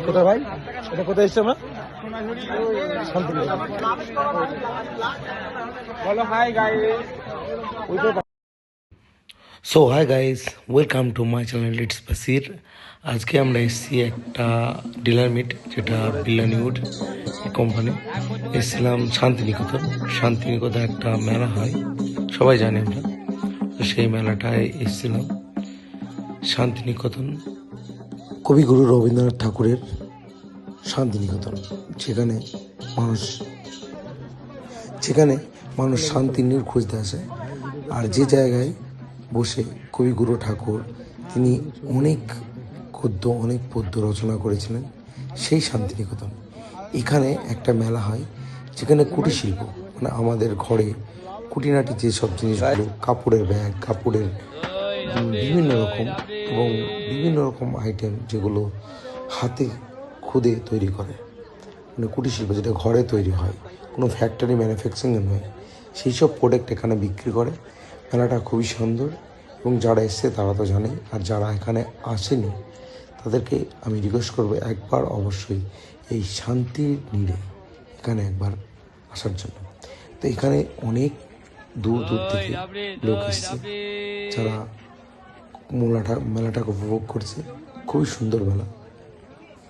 কোথায় ভাই, এটা কোথায় এসছে? আমরা বলো hi guys. So hi guys, welcome to my channel it's বাসির। আজকে আমরা এসেছি একটা ডিলার মিট, যেটা বিল্লানিউড কোম্পানি। এসেছিলাম শান্তিনিকেতন। শান্তিনিকেতন একটা মেলা হয়, সবাই জানি আমরা। তো সেই মেলাটায় এসেছিলাম শান্তিনিকেতন, কবিগুরু রবীন্দ্রনাথ ঠাকুরের শান্তিনিকেতন, যেখানে মানুষ শান্তির খুঁজতে আসে। আর যে জায়গায় বসে কবিগুরু ঠাকুর তিনি অনেক পদ্য রচনা করেছিলেন, সেই শান্তিনিকেতন। এখানে একটা মেলা হয় যেখানে কুটির শিল্প, মানে আমাদের ঘরে খুঁটিনাটি যেসব জিনিসগুলো, কাপড়ের ব্যাগ, কাপড়ের বিভিন্ন রকম আইটেম, যেগুলো হাতে খুদে তৈরি করে, মানে কুটির শিল্প, যেটা ঘরে তৈরি হয়, কোনো ফ্যাক্টরি ম্যানুফ্যাকচারিং নয়, সেই সব প্রোডাক্ট এখানে বিক্রি করে। মেলাটা খুবই সুন্দর, এবং যারা এসছে তারা তো জানে, আর যারা এখানে আসেনি তাদেরকে আমি রিকোয়েস্ট করবো একবার অবশ্যই এই শান্তির নীড়ে এখানে একবার আসার জন্য। তো এখানে অনেক দূর থেকে লোক এসছে, যারা মেলাটাকে উপভোগ করছে। খুবই সুন্দর মেলা।